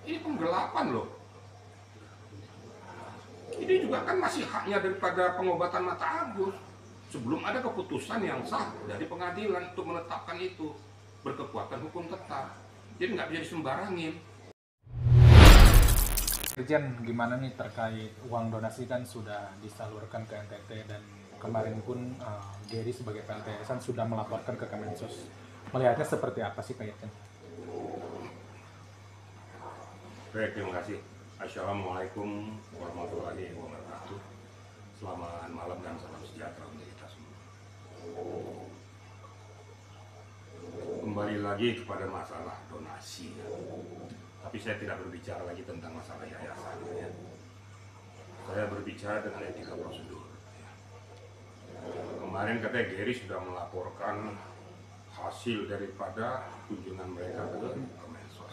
Ini penggelapan loh. Ini juga kan masih haknya daripada pengobatan Mata Agus. Sebelum ada keputusan yang sah dari pengadilan untuk menetapkan itu berkekuatan hukum tetap. Jadi nggak bisa disembarangin. Irjen, gimana nih terkait uang donasi kan sudah disalurkan ke NTT dan kemarin pun Gary sebagai PLT Yayasan sudah melaporkan ke Kemensos. Melihatnya seperti apa sih Pak Irjen? Baik, terima kasih. Assalamualaikum warahmatullahi wabarakatuh. Selamat malam dan salam sejahtera untuk kita semua. Kembali lagi kepada masalah donasi. Tapi saya tidak berbicara lagi tentang masalah yayasan. Ya. Saya berbicara dengan etika prosedur. Ya. Kemarin katanya Gary sudah melaporkan hasil daripada kunjungan mereka ke Kemensos.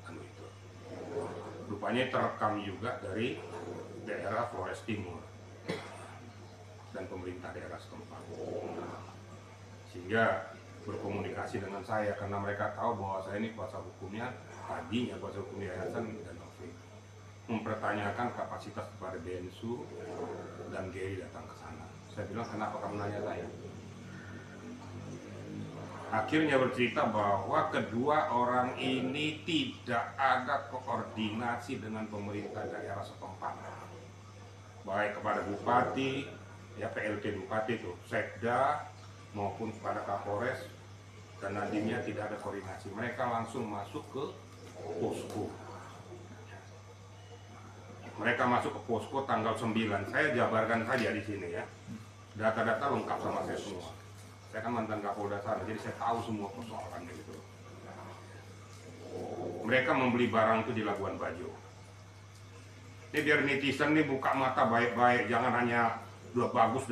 Anu itu. Rupanya terekam juga dari daerah Flores Timur dan pemerintah daerah setempat. Sehingga berkomunikasi dengan saya karena mereka tahu bahwa saya ini kuasa hukumnya, tadinya kuasa hukum yayasan dan Novi mempertanyakan kapasitas kepada Densu dan Gary datang ke sana. Saya bilang, kenapa kamu nanya saya? Akhirnya bercerita bahwa kedua orang ini tidak ada koordinasi dengan pemerintah daerah setempat, baik kepada Bupati, ya PLT Bupati itu, Sekda, maupun kepada Kapolres, dan nantinya tidak ada koordinasi. Mereka langsung masuk ke posko. Mereka masuk ke posko tanggal 9. Saya jabarkan saja di sini ya. Data-data lengkap sama saya semua. Saya kan mantan Kapolda sana, jadi saya tahu semua persoalannya gitu. Mereka membeli barang itu di Labuan Bajo. Ini biar netizen nih buka mata baik-baik, jangan hanya udah bagus,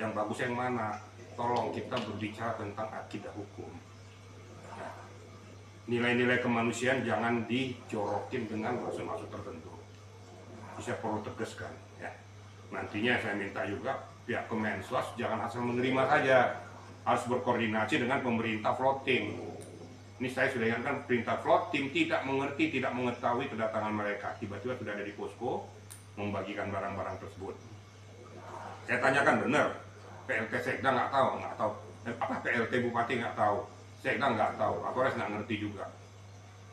yang bagus yang mana? Tolong kita berbicara tentang akidah hukum. Nilai-nilai kemanusiaan jangan dijorokin dengan maksud-maksud tertentu. Bisa perlu tegaskan ya. Nantinya saya minta juga pihak Kemensos jangan asal menerima saja, harus berkoordinasi dengan pemerintah floating. Ini saya sudah ingatkan, perintah floating tidak mengerti, tidak mengetahui kedatangan mereka. Tiba-tiba sudah ada di posko membagikan barang-barang tersebut. Saya tanyakan benar, PLT Sekda nggak tahu, apa PLT Bupati nggak tahu, Sekda nggak tahu, Kapolres nggak ngerti juga.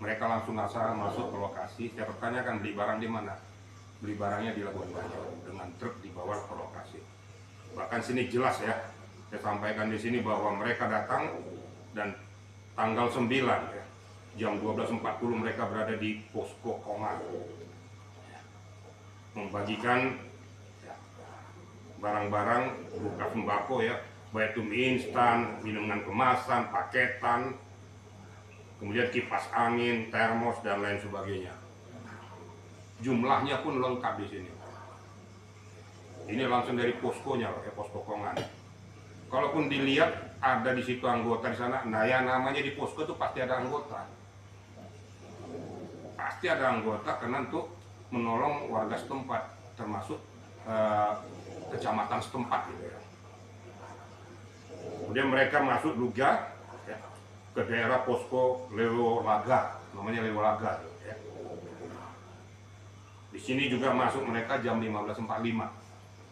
Mereka langsung asal masuk ke lokasi. Saya pertanyakan, beli barang di mana? Beli barangnya di Labuan Bajo dengan truk dibawa ke lokasi. Bahkan sini jelas ya, saya sampaikan di sini bahwa mereka datang dan tanggal 9 ya, jam 12.40 mereka berada di posko Kongan membagikan barang-barang berupa sembako ya, baik itu mie instan, minuman kemasan, paketan, kemudian kipas angin, termos dan lain sebagainya. Jumlahnya pun lengkap di sini. Ini langsung dari poskonya, ya, posko Kongan. Kalaupun dilihat ada di situ anggota di sana, nah ya namanya di posko itu pasti ada anggota. Pasti ada anggota karena untuk menolong warga setempat, termasuk kecamatan setempat gitu ya. Kemudian mereka masuk juga ya, ke daerah posko Lewolaga, namanya Lewolaga ya. Di sini juga masuk mereka jam 15.45.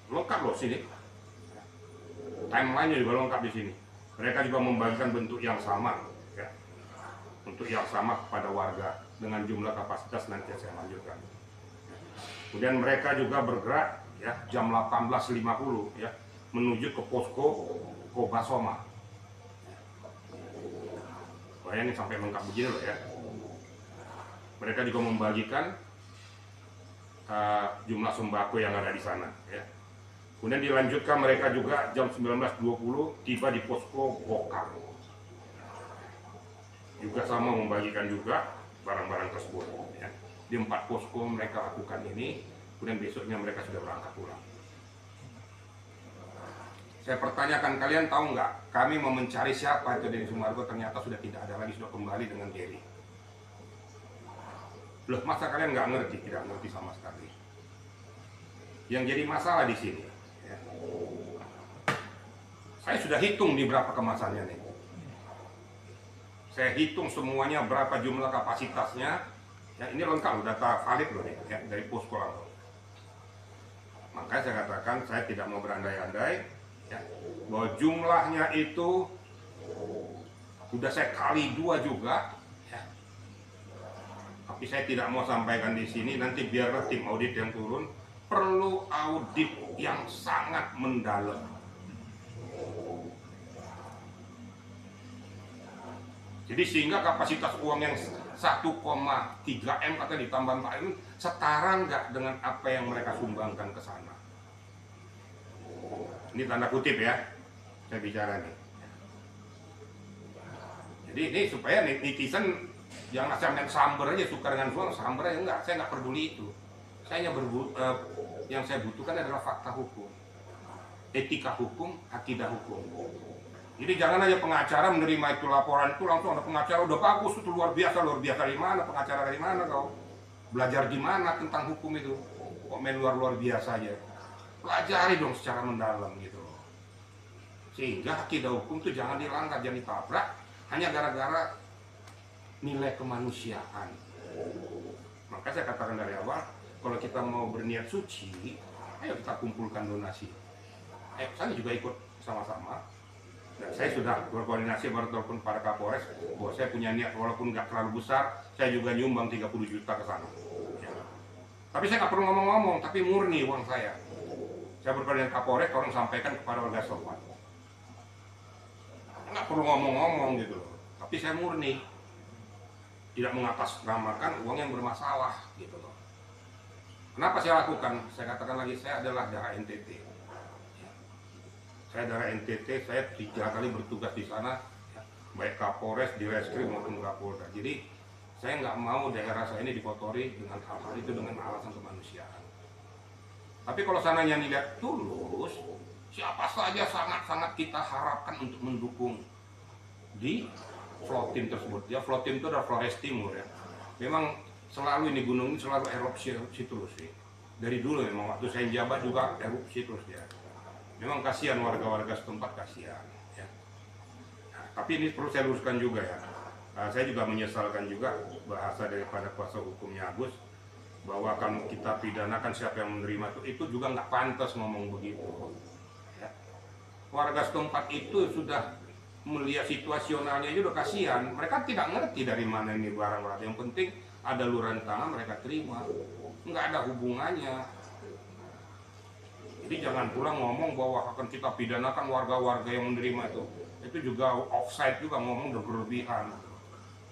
Lengkap loh sini. Timeline-nya juga lengkap di sini. Mereka juga membagikan bentuk yang sama ya. Untuk yang sama kepada warga dengan jumlah kapasitas nanti saya lanjutkan. Kemudian mereka juga bergerak ya jam 18.50 ya menuju ke posko Kobasoma. Bayangin sampai lengkap begini loh ya. Mereka juga membagikan jumlah sembako yang ada di sana ya. Kemudian dilanjutkan mereka juga jam 19.20 tiba di posko Bokar. Juga sama membagikan juga barang-barang tersebut ya. Di 4 posko mereka lakukan ini, kemudian besoknya mereka sudah berangkat pulang. Saya pertanyakan, kalian tahu nggak, kami mau mencari siapa itu Denny Sumargo, ternyata sudah tidak ada lagi, sudah kembali dengan Gary. Loh, masa kalian nggak ngerti? Tidak ngerti sama sekali. Yang jadi masalah di sini, ya. Saya sudah hitung di berapa kemasannya nih. Saya hitung semuanya berapa jumlah kapasitasnya, Ya, ini lengkap, data valid loh nih, ya, dari Posko langsung. Makanya saya katakan saya tidak mau berandai-andai, ya, bahwa jumlahnya itu sudah saya kali 2 juga, ya. Tapi saya tidak mau sampaikan di sini, nanti biarlah tim audit yang turun. Perlu audit yang sangat mendalam. Jadi sehingga kapasitas uang yang 1,3 M kata ditambah 4 M setara nggak dengan apa yang mereka sumbangkan ke sana. Ini tanda kutip ya, saya bicara nih. Jadi ini supaya netizen jangan asal main samber aja, suka dengan uang samber aja, enggak, saya nggak peduli itu. Saya hanya yang saya butuhkan adalah fakta hukum, etika hukum, akidah hukum. Jadi jangan aja pengacara menerima itu laporan itu langsung ada pengacara udah bagus itu luar biasa di mana pengacara dari mana kau belajar di mana tentang hukum itu kok main luar biasa aja, pelajari dong secara mendalam gitu loh, sehingga akidah hukum itu jangan dilanggar, jangan ditabrak hanya gara-gara nilai kemanusiaan. Maka saya katakan dari awal, kalau kita mau berniat suci, ayo kita kumpulkan donasi. Saya juga ikut sama-sama. Dan saya sudah berkoordinasi baru telepon para Kapolres bahwa saya punya niat walaupun nggak terlalu besar, saya juga nyumbang 30 juta ke sana. Ya. Tapi saya nggak perlu ngomong-ngomong, tapi murni uang saya. Saya berkoordinasi Kapolres, orang sampaikan kepada warga setempat. Nggak perlu ngomong-ngomong gitu loh. Tapi saya murni, tidak mengatasnamakan uang yang bermasalah gitu loh. Kenapa saya lakukan? Saya katakan lagi, saya adalah darah NTT. Saya darah NTT, saya 3 kali bertugas di sana, ya, baik Kapolres, di Reskrim maupun Kapolda. Jadi saya nggak mau daerah saya ini dikotori dengan hal-hal itu dengan alasan kemanusiaan. Tapi kalau sananya dilihat tulus, siapa saja sangat-sangat kita harapkan untuk mendukung di float team tersebut. Ya, float team itu adalah Flores Timur ya. Memang selalu ini gunung ini selalu erupsi terus sih. Dari dulu memang waktu saya jabat juga erupsi terus ya. Memang kasihan warga-warga setempat, kasihan ya. Nah, tapi ini perlu saya luruskan juga ya. Saya juga menyesalkan juga bahasa daripada kuasa hukumnya Agus bahwa kalau kita pidanakan siapa yang menerima itu juga nggak pantas ngomong begitu ya. Warga setempat itu sudah melihat situasionalnya juga udah kasihan, mereka tidak ngerti dari mana ini barang-barang, yang penting ada luaran tangan mereka terima, nggak ada hubungannya. Jadi jangan pula ngomong bahwa akan kita pidanakan warga-warga yang menerima itu juga offside juga, ngomong udah berlebihan.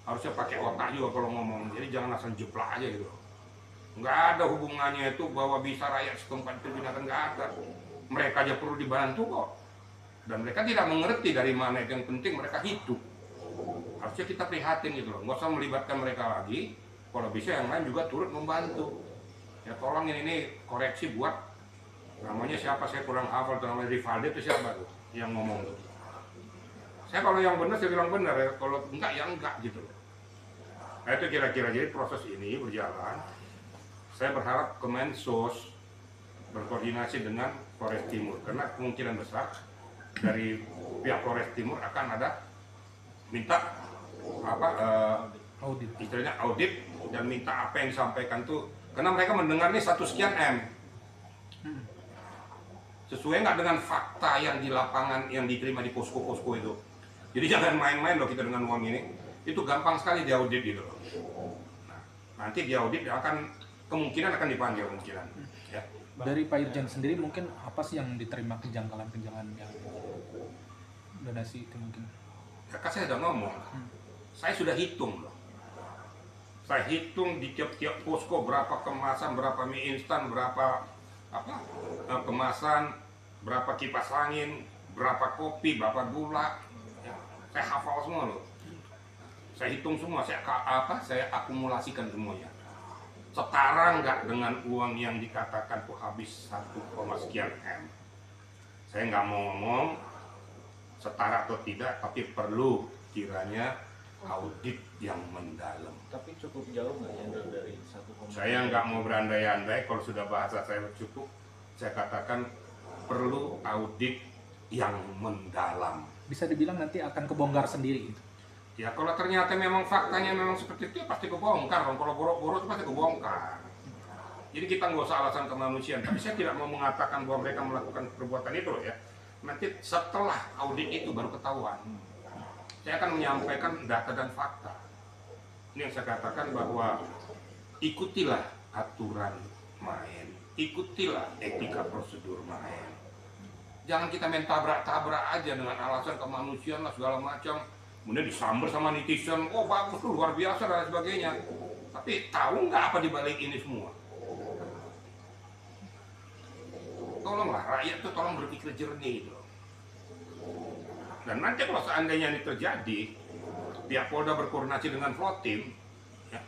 Harusnya pakai otak juga kalau ngomong, jadi jangan asal jeplak aja gitu. Nggak ada hubungannya itu bahwa bisa rakyat setempat itu pidanakan, nggak ada. Mereka aja perlu dibantu kok. Dan mereka tidak mengerti dari mana itu, yang penting mereka hidup. Harusnya kita prihatin gitu loh, nggak usah melibatkan mereka lagi. Kalau bisa yang lain juga turut membantu. Ya tolong ini koreksi buat namanya siapa, saya kurang hafal, namanya Rivaldi itu siapa tuh yang ngomong tuh. Saya kalau yang benar saya bilang benar ya, kalau enggak ya enggak gitu loh. Nah itu kira-kira, jadi proses ini berjalan. Saya berharap Kemensos berkoordinasi dengan Flores Timur karena kemungkinan besar dari pihak Flores Timur akan ada minta Audit. istilahnya audit dan minta apa yang disampaikan tuh, karena mereka mendengar nih 1 sekian M. Sesuai nggak dengan fakta yang di lapangan yang diterima di posko-posko itu. Jadi jangan main-main loh kita dengan uang ini. Itu gampang sekali diaudit gitu loh. Nah, nanti diaudit kemungkinan akan dipanggil kemungkinan. Ya. Dari Pak Irjen sendiri mungkin apa sih yang diterima kejanggalan-kejanggalan yang donasi itu mungkin? Ya kan saya sudah ngomong. Saya sudah hitung loh. Saya hitung di tiap-tiap posko berapa kemasan, berapa mie instan, berapa kemasan, berapa kipas angin, berapa kopi, berapa gula, ya, saya hafal semua loh. Saya hitung semua, saya akumulasikan semuanya. Setara nggak dengan uang yang dikatakan tuh habis 1, sekian M. Saya nggak mau ngomong setara atau tidak, tapi perlu kiranya audit yang mendalam. Tapi cukup jauh nggak ya dari 1,5? Saya nggak mau berandai-andai, kalau sudah bahasa saya cukup, saya katakan perlu audit yang mendalam. Bisa dibilang nanti akan kebongkar sendiri gitu. Ya kalau ternyata memang faktanya memang seperti itu, ya pasti kebongkar dong. Kalau borok-borok itu pasti kebongkar. Jadi kita nggak usah alasan kemanusiaan. Tapi saya tidak mau mengatakan bahwa mereka melakukan perbuatan itu loh ya. Nanti setelah audit itu baru ketahuan. Saya akan menyampaikan data dan fakta. Ini yang saya katakan bahwa ikutilah aturan main, ikutilah etika prosedur main. Jangan kita main tabrak-tabrak aja dengan alasan kemanusiaan lah segala macam. Kemudian disamber sama netizen, oh bagus tuh luar biasa dan sebagainya. Tapi tahu nggak apa dibalik ini semua? Tolonglah rakyat tuh tolong berpikir jernih gitu. Dan nanti kalau seandainya ini terjadi, pihak Polda berkoordinasi dengan Flotim ya,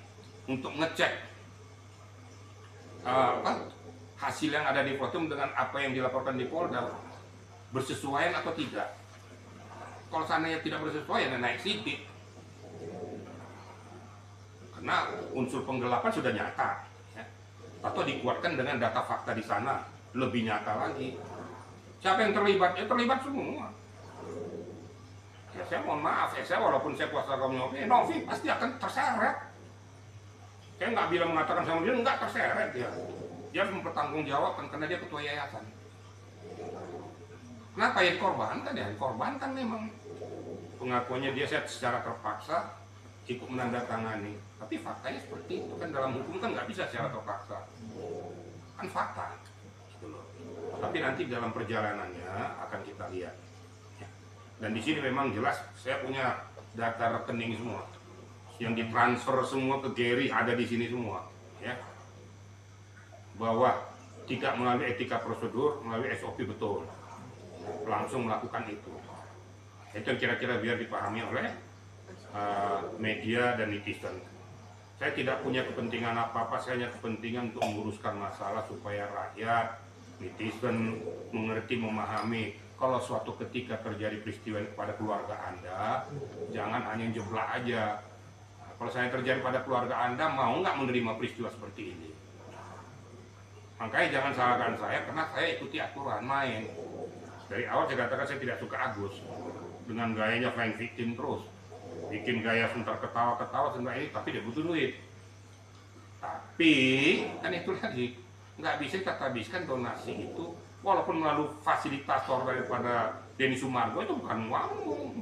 untuk ngecek hasil yang ada di Flotim dengan apa yang dilaporkan di Polda bersesuaian atau tidak. Kalau seandainya tidak bersesuaian, naik sidik. Karena unsur penggelapan sudah nyata, ya. Atau dikuatkan dengan data fakta di sana lebih nyata lagi. Siapa yang terlibat? Ya terlibat semua. Ya saya mohon maaf, saya walaupun saya kuasa kaum Novi pasti akan terseret. Saya nggak bilang mengatakan sama dia nggak terseret dia. Dia harus mempertanggungjawabkan karena dia ketua yayasan. Kenapa ya dikorbankan ya? Dikorbankan memang. Pengakuannya dia secara terpaksa ikut menandatangani. Tapi faktanya seperti itu kan, dalam hukum kan nggak bisa secara terpaksa. Kan fakta. Gitu loh. Tapi nanti dalam perjalanannya akan kita lihat. Ya. Dan di sini memang jelas saya punya data rekening semua. Yang ditransfer semua ke Gary ada di sini semua. Ya. Bahwa tidak melalui etika prosedur, melalui SOP betul. Langsung melakukan itu. Itu yang kira-kira biar dipahami oleh media dan netizen. Saya tidak punya kepentingan apa-apa, saya hanya kepentingan untuk menguruskan masalah supaya rakyat, netizen mengerti, memahami. Kalau suatu ketika terjadi peristiwa kepada keluarga Anda, jangan hanya jeblak aja. Kalau saya terjadi pada keluarga Anda, mau nggak menerima peristiwa seperti ini? Makanya jangan salahkan saya, karena saya ikuti aturan main. Dari awal saya katakan saya tidak suka Agus dengan gayanya flying victim terus, bikin gaya sebentar ketawa-ketawa sebentar ini, tapi dia butuh duit. Tapi kan itu lagi nggak bisa kita habiskan donasi itu, walaupun melalui fasilitator daripada Denny Sumargo itu bukan uang.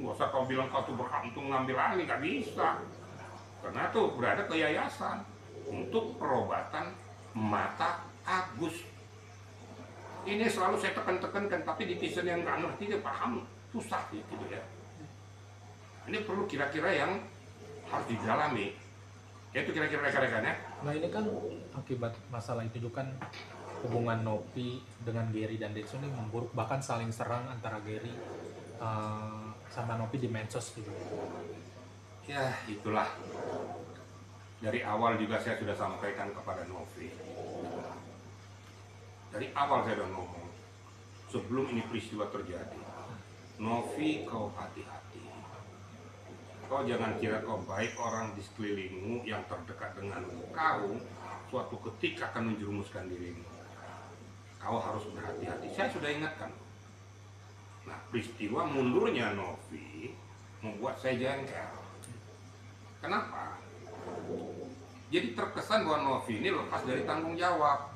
Nggak usah kau bilang kau tuh berhak untuk ngambil alih, nggak bisa. Karena tuh berada ke yayasan untuk perobatan mata Agus. Ini selalu saya tekan-tekankan, tapi netizen yang nggak ngerti dia paham susah gitu ya. Ini perlu kira-kira yang harus didalami. Ya itu kira-kira rekan-rekannya. Nah ini kan akibat masalah itu juga kan hubungan Novi dengan Gary dan Denso ini memburuk, bahkan saling serang antara Gary sama Novi di medsos gitu. Ya itulah. Dari awal juga saya sudah sampaikan kepada Novi. Dari awal saya sudah ngomong, sebelum ini peristiwa terjadi, Novi kau hati-hati. Kau jangan kira kau baik, orang di sekelilingmu yang terdekat denganmu, kau suatu ketika akan menjerumuskan dirimu. Kau harus berhati-hati. Saya sudah ingatkan. Nah, peristiwa mundurnya Novi membuat saya jengkel. Kenapa? Jadi terkesan bahwa Novi ini lepas dari tanggung jawab.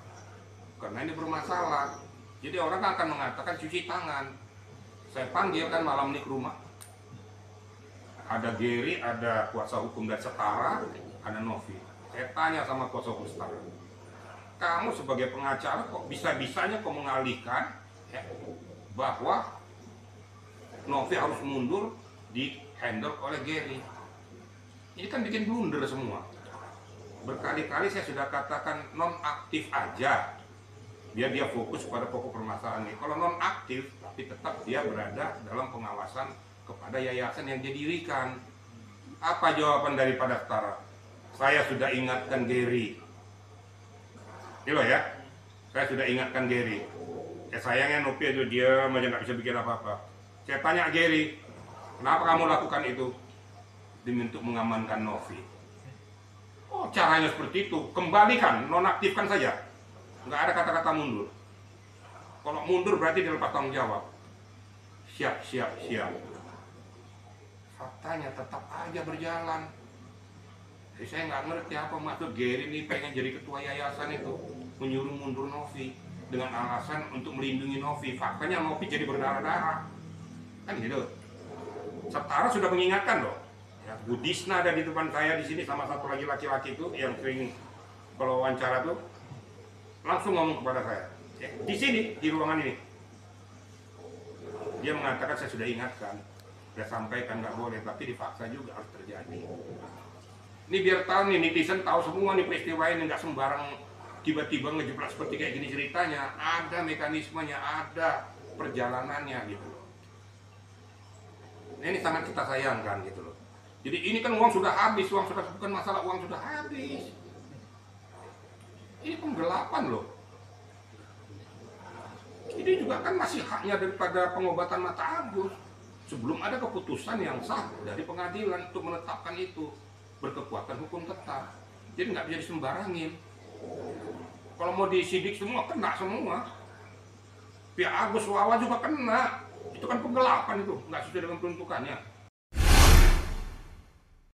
Karena ini bermasalah. Jadi orang akan mengatakan cuci tangan. Saya panggil kan malam ini ke rumah. Ada Gary, ada kuasa hukum dan setara, ada Novi. Saya tanya sama kuasa hukum setara, kamu sebagai pengacara kok bisa-bisanya kok mengalihkan ya, bahwa Novi harus mundur di handle oleh Gary. Ini kan bikin blunder semua. Berkali-kali saya sudah katakan non-aktif aja, biar dia fokus pada pokok permasalahan ini. Kalau non-aktif, tapi tetap dia berada dalam pengawasan kepada yayasan yang didirikan. Apa jawaban daripada setara? Saya sudah ingatkan Gary. Ini loh ya, saya sudah ingatkan Gary. Ya sayangnya Novi itu dia aja nggak bisa bikin apa-apa. Saya tanya Gary, kenapa kamu lakukan itu? Demi untuk mengamankan Novi. Oh caranya seperti itu, kembalikan, nonaktifkan saja. Nggak ada kata-kata mundur. Kalau mundur berarti dia lepas tanggung jawab. Siap. faktanya tetap aja berjalan. Jadi saya nggak ngerti apa maksud Gary ini pengen jadi ketua yayasan itu, menyuruh mundur Novi dengan alasan untuk melindungi Novi. Faktanya Novi jadi berdarah-darah, kan gitu. Setara sudah mengingatkan loh. Ya, Bu Disna ada di depan saya di sini sama satu lagi laki-laki itu yang sering kalau wawancara tuh langsung ngomong kepada saya. Ya, di sini di ruangan ini, dia mengatakan saya sudah ingatkan, sudah sampaikan nggak boleh, tapi dipaksa juga harus terjadi. Ini biar tahu nih, netizen tahu semua nih peristiwa ini, nggak sembarang tiba-tiba ngejeplak seperti kayak gini ceritanya. Ada mekanismenya, ada perjalanannya gitu loh. Nah, ini sangat kita sayangkan gitu loh. Jadi ini kan uang sudah habis, uang sudah bukan masalah uang sudah habis. Ini penggelapan loh. Ini juga kan masih haknya daripada pengobatan mata Agus. Sebelum ada keputusan yang sah dari pengadilan untuk menetapkan itu berkekuatan hukum tetap. Jadi nggak bisa disembarangin. Kalau mau disidik semua, kena semua. Pihak Agus Wawa juga kena. Itu kan penggelapan itu, nggak sesuai dengan peruntukannya.